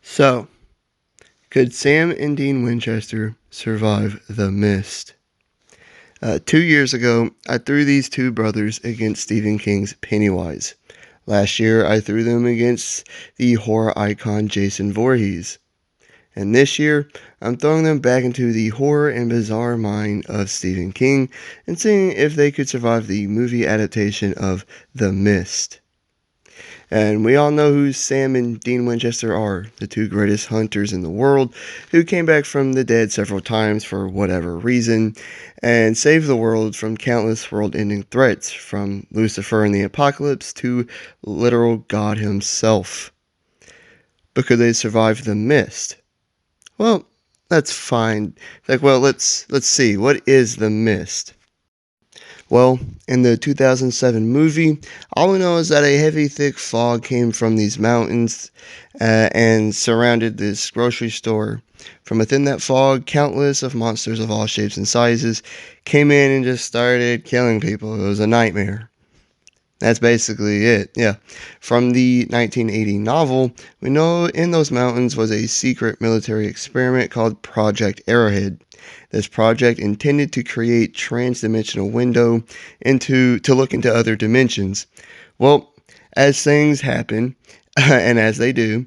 So, could Sam and Dean Winchester survive the mist? 2 years ago, I threw these two brothers against Stephen King's Pennywise. Last year, I threw them against the horror icon Jason Voorhees. And this year, I'm throwing them back into the horror and bizarre mind of Stephen King and seeing if they could survive the movie adaptation of The Mist. And we all know who Sam and Dean Winchester are, the two greatest hunters in the world, who came back from the dead several times for whatever reason, and saved the world from countless world-ending threats, from Lucifer and the Apocalypse to literal God himself. But could they survive the mist? Well, that's fine. Let's see. What is the mist? Well, in the 2007 movie, all we know is that a heavy, thick fog came from these mountains and surrounded this grocery store. From within that fog, countless of monsters of all shapes and sizes came in and just started killing people. It was a nightmare. That's basically it, yeah. From the 1980 novel, we know in those mountains was a secret military experiment called Project Arrowhead. This project intended to create trans-dimensional window to look into other dimensions. Well, as things happen, and as they do,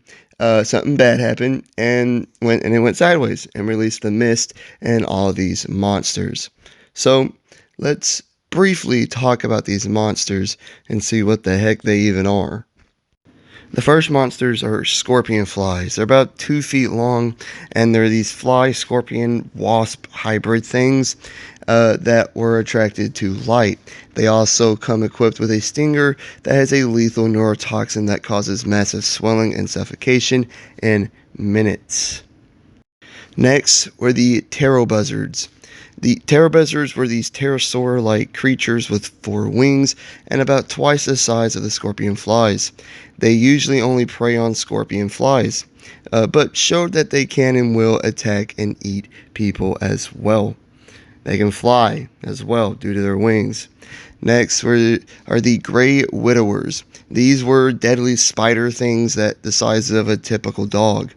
something bad happened and it went sideways and released the mist and all of these monsters. So let's briefly talk about these monsters and see what the heck they even are. The first monsters are scorpion flies. They're about 2 feet long, and they're these fly, scorpion, wasp hybrid things that were attracted to light. They also come equipped with a stinger that has a lethal neurotoxin that causes massive swelling and suffocation in minutes. Next were the pterobuzzards. buzzards. The pterobuzzards were these pterosaur-like creatures with 4 wings and about twice the size of the scorpion flies. They usually only prey on scorpion flies, but showed that they can and will attack and eat people as well. They can fly as well due to their wings. Next are the gray widowers. These were deadly spider things that the size of a typical dog.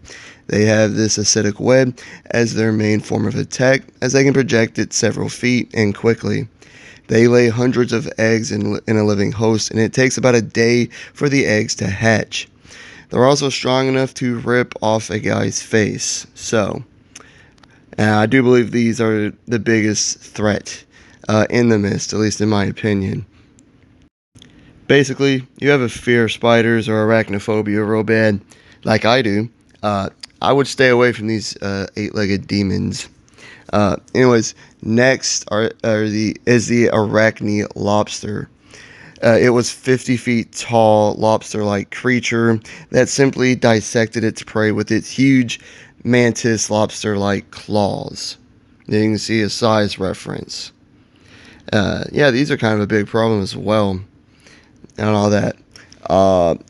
They have this acidic web as their main form of attack, as they can project it several feet and quickly. They lay hundreds of eggs in a living host, and it takes about a day for the eggs to hatch. They're also strong enough to rip off a guy's face. So, I do believe these are the biggest threat in the mist, at least in my opinion. Basically, you have a fear of spiders or arachnophobia real bad, like I do. I would stay away from these 8-legged demons. Anyways, next is the arachne lobster. It was 50 feet tall, lobster-like creature that simply dissected its prey with its huge mantis lobster-like claws. You can see a size reference. Yeah, these are kind of a big problem as well, and all that.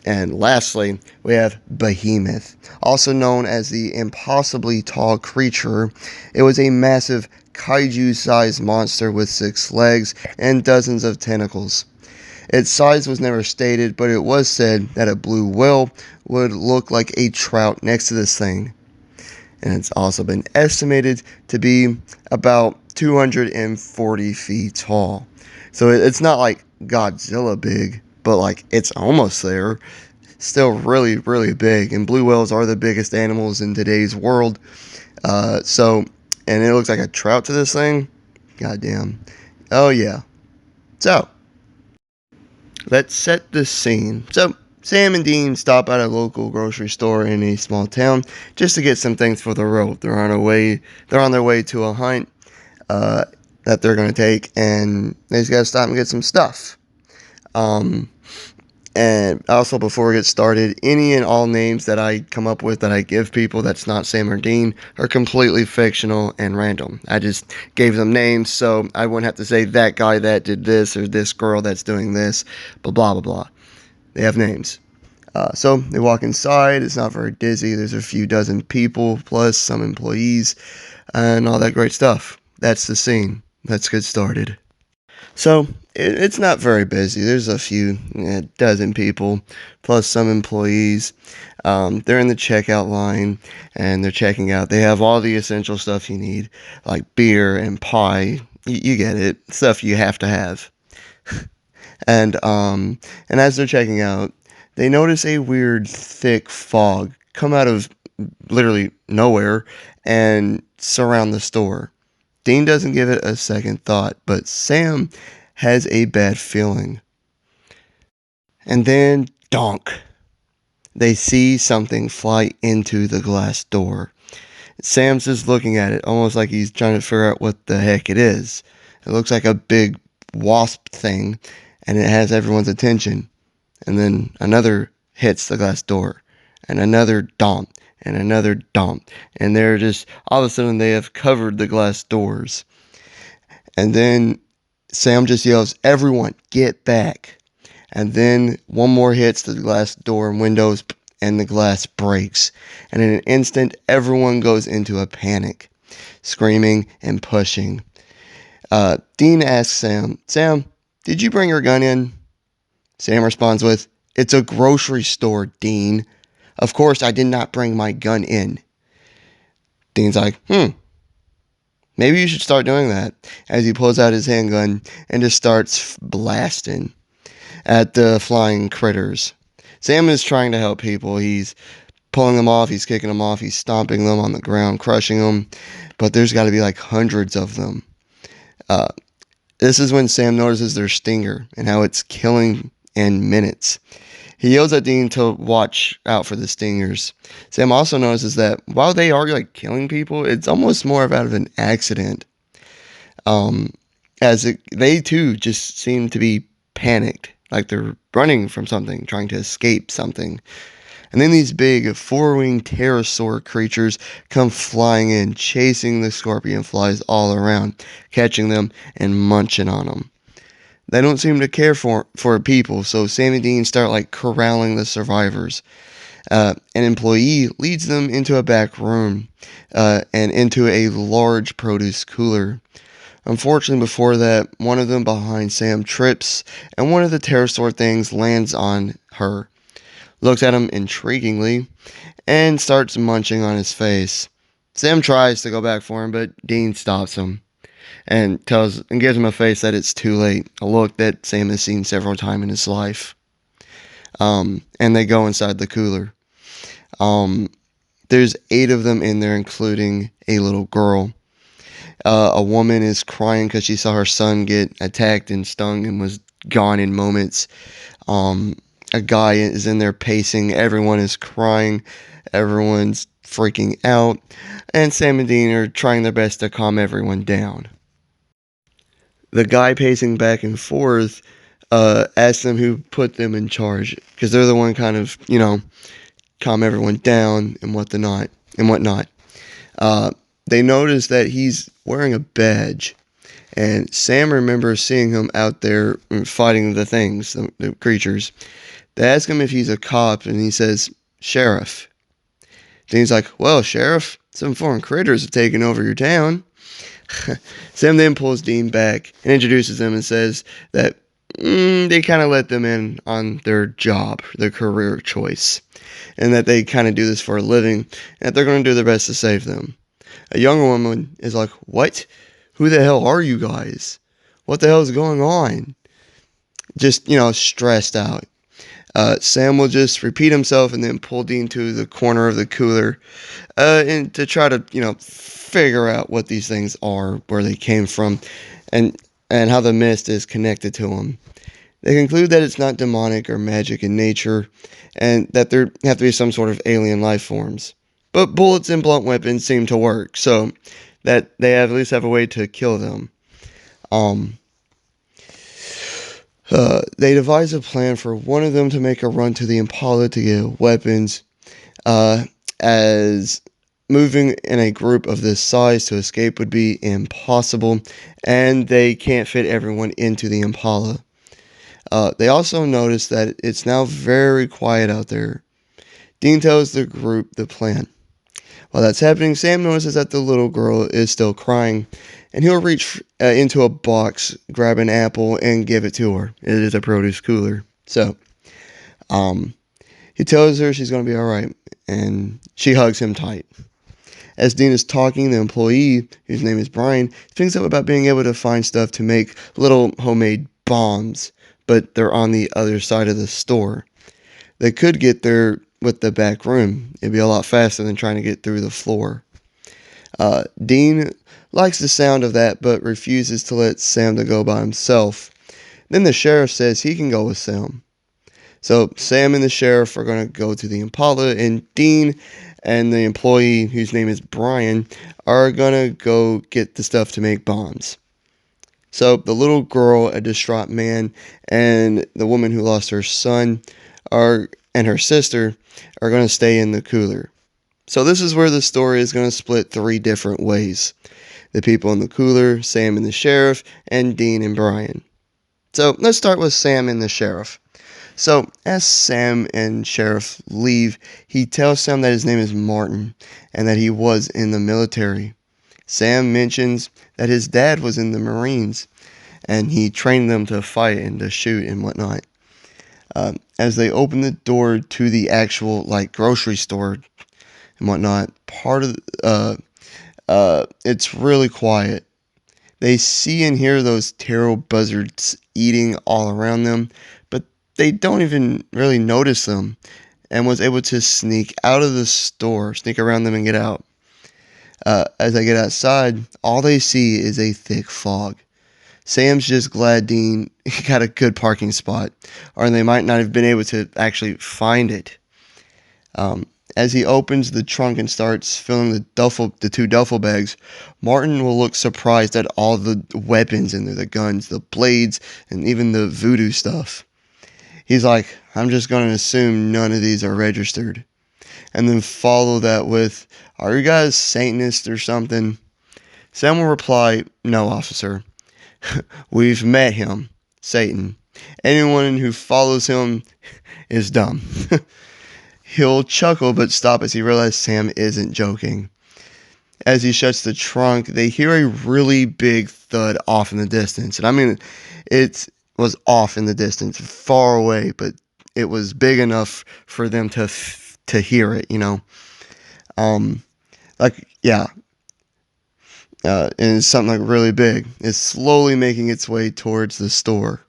And lastly, we have Behemoth, also known as the impossibly tall creature. It was a massive kaiju-sized monster with 6 legs and dozens of tentacles. Its size was never stated, but it was said that a blue whale would look like a trout next to this thing. And it's also been estimated to be about 240 feet tall. So it's not like Godzilla big, but like it's almost there. Still really, really big. And blue whales are the biggest animals in today's world. And it looks like a trout to this thing. Goddamn. Oh yeah. So, let's set the scene. So, Sam and Dean stop at a local grocery store in a small town just to get some things for the road. They're on their way to a hunt that they're going to take, and they just got to stop and get some stuff. And also, before we get started, any and all names that I come up with that I give people that's not Sam or Dean are completely fictional and random. I just gave them names so I wouldn't have to say that guy that did this or this girl that's doing this, blah, blah, blah, blah. They have names. So they walk inside. It's not very dizzy. There's a few dozen people plus some employees and all that great stuff. That's the scene. Let's get started. So it's not very busy. There's a few, a dozen people, plus some employees. They're in the checkout line and they're checking out. They have all the essential stuff you need, like beer and pie. You get it, stuff you have to have. And as they're checking out, they notice a weird, thick fog come out of literally nowhere and surround the store. Dean doesn't give it a second thought, but Sam has a bad feeling. And then, donk, they see something fly into the glass door. Sam's just looking at it, almost like he's trying to figure out what the heck it is. It looks like a big wasp thing, and it has everyone's attention. And then another hits the glass door, and another domp, and another domp. And they're just, all of a sudden, they have covered the glass doors. And then Sam just yells, "Everyone, get back." And then one more hits the glass door and windows, and the glass breaks. And in an instant, everyone goes into a panic, screaming and pushing. Dean asks Sam, "Sam, did you bring your gun in?" Sam responds with, "It's a grocery store, Dean. Of course I did not bring my gun in." Dean's like, maybe you should start doing that, as he pulls out his handgun and just starts blasting at the flying critters. Sam is trying to help people. He's pulling them off, he's kicking them off, he's stomping them on the ground, crushing them, but there's got to be like hundreds of them. Uh, this is when Sam notices their stinger and how it's killing in minutes. He yells at Dean to watch out for the stingers. Sam also notices that while they are like killing people, it's almost more of out of an accident. Um, they too just seem to be panicked, like they're running from something, trying to escape something. And then these big four-winged pterosaur creatures come flying in, chasing the scorpion flies all around, catching them and munching on them. They don't seem to care for people, so Sam and Dean start like corralling the survivors. An employee leads them into a back room and into a large produce cooler. Unfortunately, before that, one of them behind Sam trips, and one of the pterosaur things lands on her, looks at him intriguingly, and starts munching on his face. Sam tries to go back for him, but Dean stops him and gives him a face that it's too late, a look that Sam has seen several times in his life. And they go inside the cooler. There's 8 of them in there, including a little girl. A woman is crying because she saw her son get attacked and stung and was gone in moments. A guy is in there pacing. Everyone is crying. Everyone's freaking out. And Sam and Dean are trying their best to calm everyone down. The guy pacing back and forth asks them who put them in charge, because they're the one kind of, calm everyone down and whatnot. They notice that he's wearing a badge, and Sam remembers seeing him out there fighting the things, the creatures. They ask him if he's a cop, and he says, "Sheriff." Then he's like, "Well, Sheriff, some foreign critters have taken over your town." Sam then pulls Dean back and introduces them and says that they kind of let them in on their job, their career choice, and that they kind of do this for a living, and that they're going to do their best to save them. A younger woman is like, "What? Who the hell are you guys? What the hell is going on?" Just, stressed out. Sam will just repeat himself and then pull Dean to the corner of the cooler and to try to, figure out what these things are, where they came from, and how the mist is connected to them. They conclude that it's not demonic or magic in nature, and that there have to be some sort of alien life forms. But bullets and blunt weapons seem to work, so that they at least have a way to kill them. They devise a plan for one of them to make a run to the Impala to get weapons, as moving in a group of this size to escape would be impossible, and they can't fit everyone into the Impala. They also notice that it's now very quiet out there. Dean tells the group the plan. While that's happening, Sam notices that the little girl is still crying, and he'll reach into a box, grab an apple, and give it to her. It is a produce cooler. So, um, he tells her she's going to be alright, and she hugs him tight. As Dean is talking, the employee, whose name is Brian, thinks up about being able to find stuff to make little homemade bombs, but they're on the other side of the store. They could get there with the back room. It'd be a lot faster than trying to get through the floor. Dean likes the sound of that, but refuses to let Sam to go by himself. Then the sheriff says he can go with Sam. So Sam and the sheriff are going to go to the Impala, and Dean and the employee, whose name is Brian, are going to go get the stuff to make bombs. So the little girl, a distraught man, and the woman who lost her son and her sister are going to stay in the cooler. So this is where the story is going to split three different ways. The people in the cooler, Sam and the sheriff, and Dean and Brian. So let's start with Sam and the sheriff. So as Sam and Sheriff leave, he tells Sam that his name is Martin and that he was in the military. Sam mentions that his dad was in the Marines and he trained them to fight and to shoot and whatnot. As they open the door to the actual grocery store and whatnot, it's really quiet. They see and hear those terrible buzzards eating all around them, but they don't even really notice them, and was able to sneak out of the store, sneak around them and get out. As they get outside, all they see is a thick fog. Sam's just glad Dean got a good parking spot, or they might not have been able to actually find it. As he opens the trunk and starts filling the two duffel bags, Martin will look surprised at all the weapons in there, the guns, the blades, and even the voodoo stuff. He's like, I'm just going to assume none of these are registered. And then follow that with, are you guys Satanists or something? Sam will reply, no, officer. We've met him, Satan. Anyone who follows him is dumb. He'll chuckle but stop as he realizes Sam isn't joking. As he shuts the trunk, they hear a really big thud off in the distance. And I mean, it was off in the distance, far away, but it was big enough for them to hear it, you know. Yeah. And it's something really big. It's slowly making its way towards the store.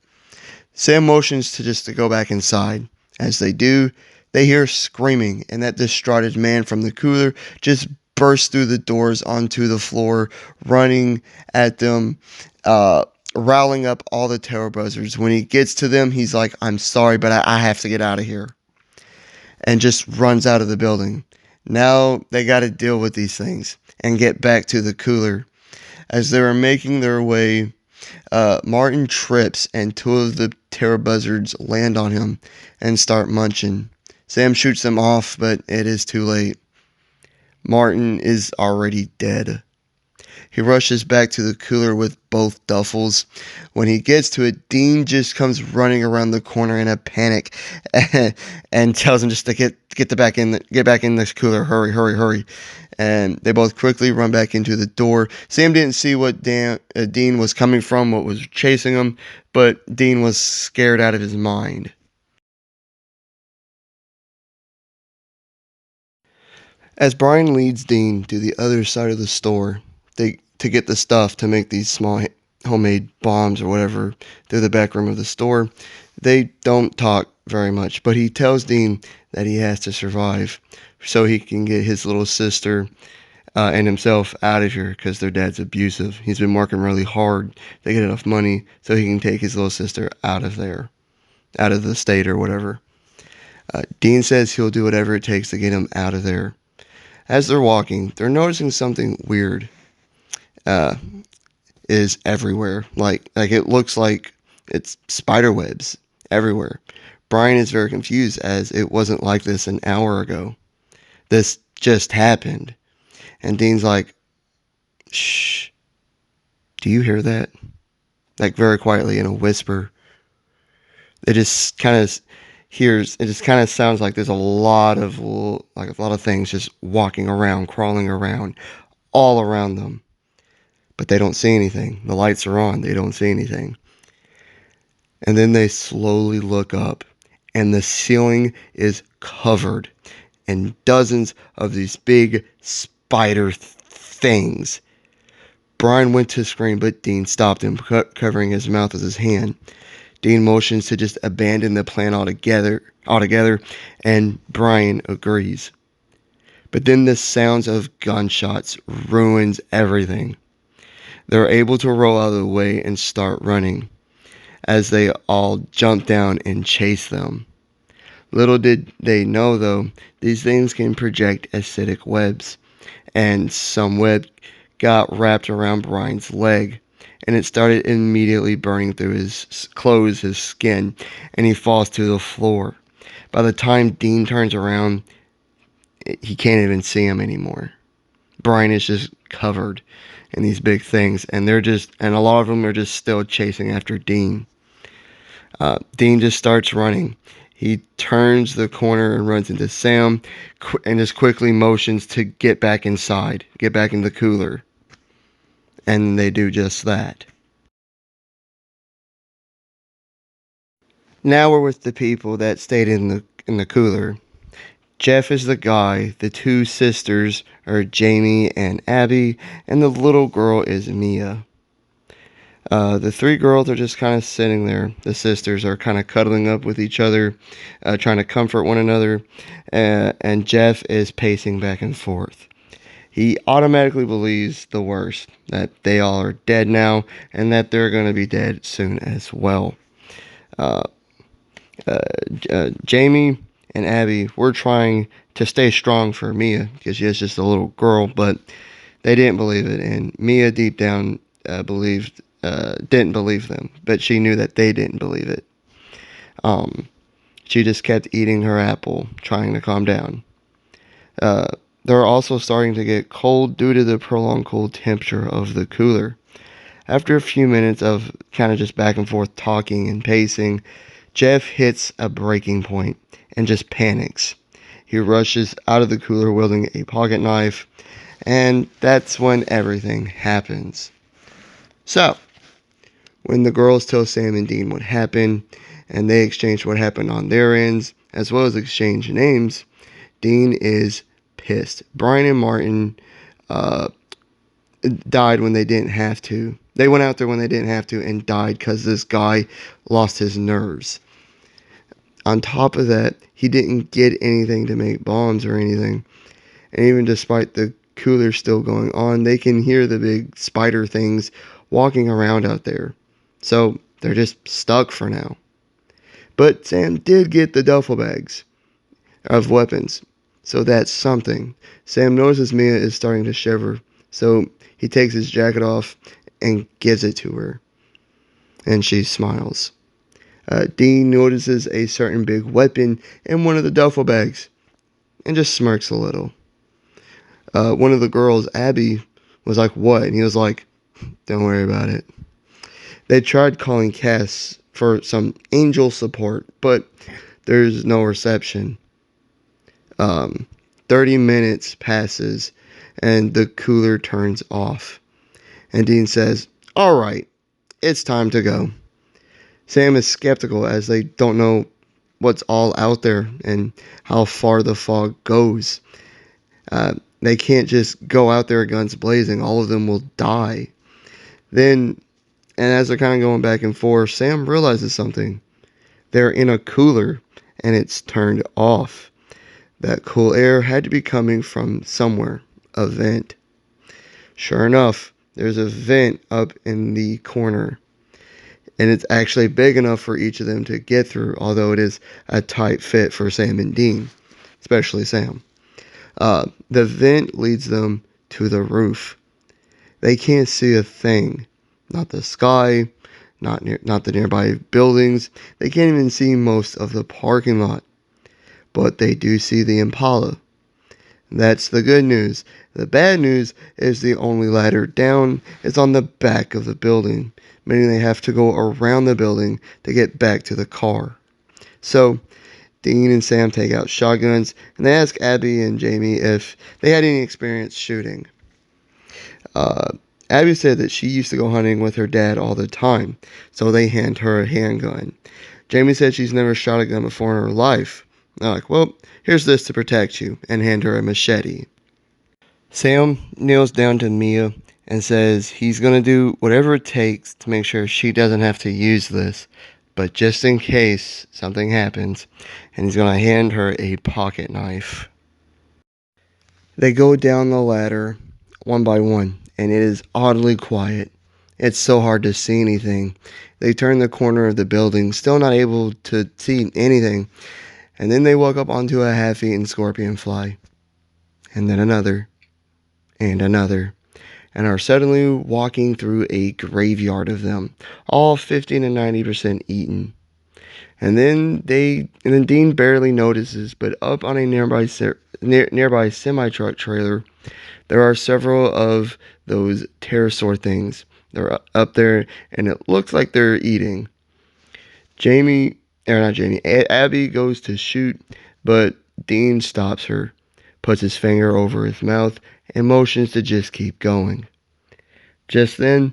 Sam motions to go back inside. As they do, they hear screaming, and that distraught man from the cooler just bursts through the doors onto the floor, running at them, riling up all the terror buzzards. When he gets to them, he's like, I'm sorry, but I have to get out of here. And just runs out of the building. Now they got to deal with these things and get back to the cooler. As they are making their way, Martin trips and two of the terror buzzards land on him and start munching. Sam shoots them off, but it is too late. Martin is already dead. He rushes back to the cooler with both duffels. When he gets to it, Dean just comes running around the corner in a panic and tells him just to get back in this cooler. Hurry, hurry, hurry. And they both quickly run back into the door. Sam didn't see what Dean was coming from, what was chasing him, but Dean was scared out of his mind. As Brian leads Dean to the other side of the store, to get the stuff to make these small homemade bombs or whatever through the back room of the store, they don't talk very much, but he tells Dean that he has to survive so he can get his little sister and himself out of here because their dad's abusive. He's been working really hard to get enough money so he can take his little sister out of there, out of the state or whatever. Dean says he'll do whatever it takes to get him out of there. As they're walking, they're noticing something weird is everywhere. Like it looks like it's spider webs everywhere. Brian is very confused as it wasn't like this an hour ago. This just happened. And Dean's like, shh, do you hear that? Like very quietly in a whisper. It just kind of, hears, it just kind of sounds like there's a lot of things just walking around, crawling around, all around them. But they don't see anything. The lights are on. They don't see anything. And then they slowly look up, and the ceiling is covered in dozens of these big spider things. Brian went to scream, but Dean stopped him, covering his mouth with his hand. Dean motions to just abandon the plan altogether, and Brian agrees. But then the sounds of gunshots ruins everything. They're able to roll out of the way and start running, as they all jump down and chase them. Little did they know, though, these things can project acidic webs, and some web got wrapped around Brian's leg, and it started immediately burning through his clothes, his skin, and he falls to the floor. By the time Dean turns around, he can't even see him anymore. Brian is just covered in these big things, and and a lot of them are just still chasing after Dean. Dean just starts running. He turns the corner and runs into Sam, and just quickly motions to get back inside, get back in the cooler. And they do just that. Now we're with the people that stayed in the cooler. Jeff is the guy, the two sisters are Jamie and Abby, and the little girl is Mia. The three girls are just kind of sitting there. The sisters are kind of cuddling up with each other, trying to comfort one another, and Jeff is pacing back and forth. He automatically believes the worst, that they all are dead now, and that they're going to be dead soon as well. Uh, Jamie and Abby were trying to stay strong for Mia because she is just a little girl, but they didn't believe it, and Mia deep down didn't believe them, but she knew that they didn't believe it. She just kept eating her apple, trying to calm down. They're also starting to get cold due to the prolonged cold temperature of the cooler. After a few minutes of kind of just back and forth talking and pacing, Jeff hits a breaking point and just panics. He rushes out of the cooler wielding a pocket knife, and that's when everything happens. So, when the girls tell Sam and Dean what happened, and they exchange what happened on their ends, as well as exchange names, Dean is pissed. Brian and Martin died when they didn't have to. They went out there when they didn't have to and died because this guy lost his nerves. On top of that, he didn't get anything to make bombs or anything. And even despite the cooler still going on, they can hear the big spider things walking around out there. So they're just stuck for now. But Sam did get the duffel bags of weapons. So that's something. Sam notices Mia is starting to shiver. So he takes his jacket off and gives it to her. And she smiles. Dean notices a certain big weapon in one of the duffel bags and just smirks a little. One of the girls, Abby, was like, "What?" And he was like, "Don't worry about it." They tried calling Cass for some angel support, but there's no reception. 30 minutes passes, and the cooler turns off. And Dean says, "All right, it's time to go." Sam is skeptical as they don't know what's all out there and how far the fog goes. They can't just go out there guns blazing. All of them will die. Then, and as they're kind of going back and forth, Sam realizes something. They're in a cooler, and it's turned off. That cool air had to be coming from somewhere, a vent. Sure enough, there's a vent up in the corner. And it's actually big enough for each of them to get through, although it is a tight fit for Sam and Dean, especially Sam. The vent leads them to the roof. They can't see a thing. Not the sky, not the nearby buildings. They can't even see most of the parking lot. But they do see the Impala. That's the good news. The bad news is the only ladder down is on the back of the building, meaning they have to go around the building to get back to the car. So, Dean and Sam take out shotguns, and they ask Abby and Jamie if they had any experience shooting. Uh, Abby said that she used to go hunting with her dad all the time, so they hand her a handgun. Jamie said she's never shot a gun before in her life. They're like, well, here's this to protect you, and hand her a machete. Sam kneels down to Mia and says he's going to do whatever it takes to make sure she doesn't have to use this, but just in case something happens, and he's going to hand her a pocket knife. They go down the ladder one by one, and it is oddly quiet. It's so hard to see anything. They turn the corner of the building, still not able to see anything, and then they walk up onto a half-eaten scorpion fly, and then another, and another, and are suddenly walking through a graveyard of them, all 50 to 90% eaten. And then Dean barely notices, but up on a nearby semi-truck trailer, there are several of those pterosaur things. They're up there, and it looks like they're eating. Abby goes to shoot, but Dean stops her, puts his finger over his mouth, and motions to just keep going. Just then,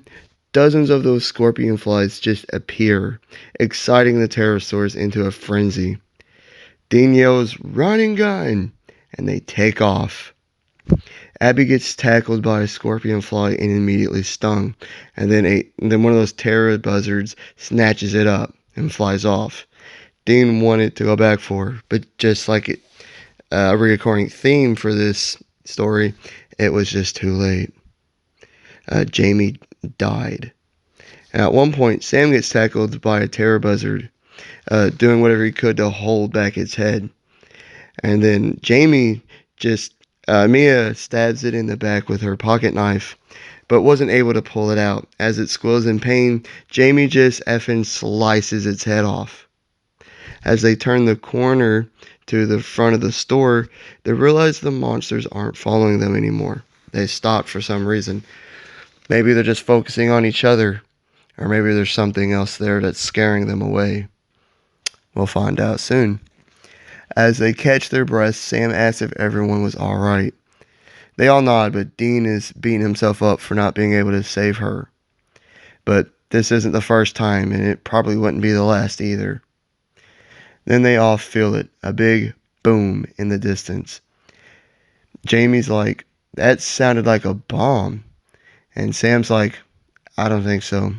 dozens of those scorpion flies just appear, exciting the pterosaurs into a frenzy. Dean yells, "Run and gun!" and they take off. Abby gets tackled by a scorpion fly and immediately stung, and then one of those terror buzzards snatches it up and flies off. Dean wanted to go back for her, but just like a recurring theme for this story, it was just too late. Jamie died. And at one point, Sam gets tackled by a terror buzzard, doing whatever he could to hold back its head. And then Mia stabs it in the back with her pocket knife, but wasn't able to pull it out. As it squeals in pain, Jamie just effing slices its head off. As they turn the corner to the front of the store, they realize the monsters aren't following them anymore. They stopped for some reason. Maybe they're just focusing on each other, or maybe there's something else there that's scaring them away. We'll find out soon. As they catch their breaths, Sam asks if everyone was alright. They all nod, but Dean is beating himself up for not being able to save her. But this isn't the first time, and it probably wouldn't be the last either. Then they all feel it, a big boom in the distance. Jamie's like, "That sounded like a bomb." And Sam's like, "I don't think so.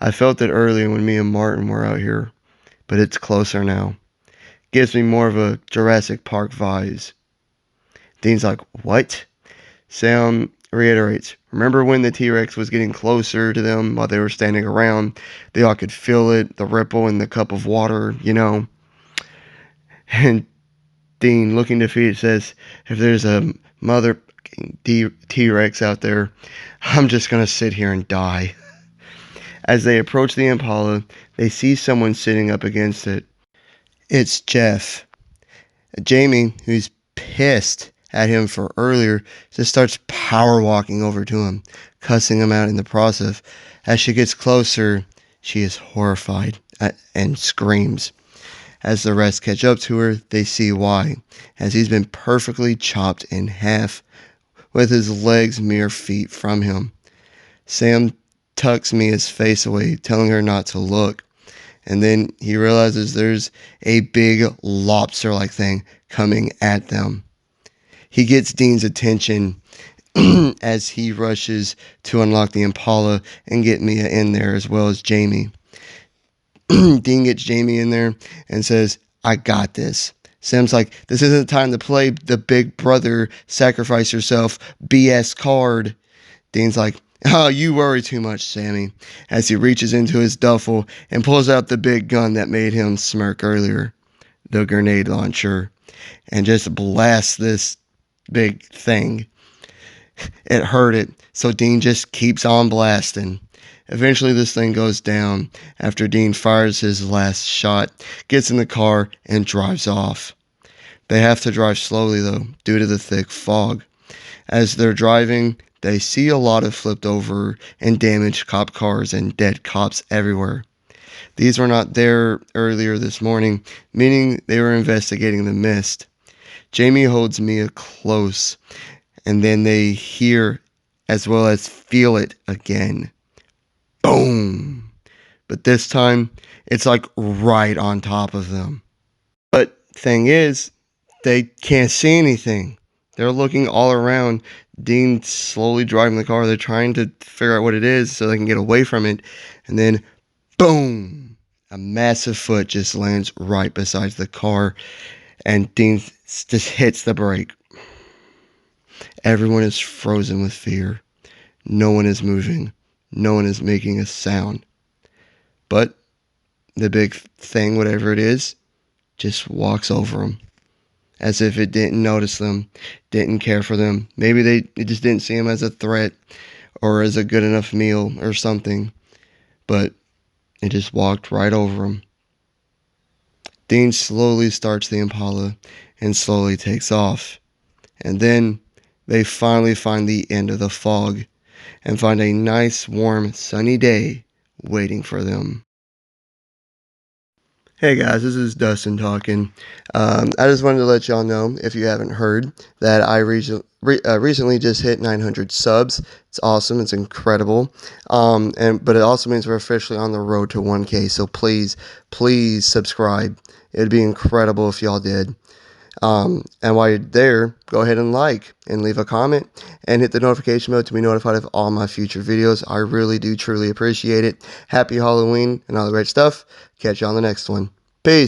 I felt it earlier when me and Martin were out here, but it's closer now. Gives me more of a Jurassic Park vibes." Dean's like, "What?" Sam reiterates, "Remember when the T-Rex was getting closer to them while they were standing around? They all could feel it, the ripple in the cup of water, you know?" And Dean, looking defeated, says, "If there's a mother T-Rex out there, I'm just going to sit here and die." As they approach the Impala, they see someone sitting up against it. It's Jeff. Jamie, who's pissed at him for earlier, just starts power walking over to him, cussing him out in the process. As she gets closer, she is horrified and screams. As the rest catch up to her, they see why, as he's been perfectly chopped in half, with his legs mere feet from him. Sam tucks Mia's face away, telling her not to look, and then he realizes there's a big lobster-like thing coming at them. He gets Dean's attention as he rushes to unlock the Impala and get Mia in there as well as Jamie. Dean gets Jamie in there and says, "I got this." Sam's like, "This isn't the time to play the big brother, sacrifice yourself, BS card." Dean's like, "Oh, you worry too much, Sammy," as he reaches into his duffel and pulls out the big gun that made him smirk earlier, the grenade launcher, and just blasts this big thing. It hurt it, so Dean just keeps on blasting. Eventually this thing goes down after Dean fires his last shot, gets in the car, and drives off. They have to drive slowly though, due to the thick fog. As they're driving, they see a lot of flipped over and damaged cop cars and dead cops everywhere. These were not there earlier this morning, meaning they were investigating the mist. Jamie holds Mia close, and then they hear as well as feel it again. Boom! But this time, it's like right on top of them. But thing is, they can't see anything. They're looking all around. Dean slowly driving the car. They're trying to figure out what it is so they can get away from it. And then, boom! A massive foot just lands right beside the car. And Dean just hits the brake. Everyone is frozen with fear. No one is moving. No one is making a sound. But the big thing, whatever it is, just walks over them. As if it didn't notice them, didn't care for them. Maybe it just didn't see them as a threat or as a good enough meal or something. But it just walked right over them. Dean slowly starts the Impala and slowly takes off. And then they finally find the end of the fog and find a nice, warm, sunny day waiting for them. Hey guys, this is Dustin talking. I just wanted to let y'all know, if you haven't heard, that I recently just hit 900 subs. It's awesome. It's incredible. But it also means we're officially on the road to 1K. So please subscribe. It'd be incredible if y'all did. And while you're there, go ahead and like and leave a comment and hit the notification bell to be notified of all my future videos. I really do truly appreciate it. Happy Halloween and all the great stuff. Catch you on the next one. Peace.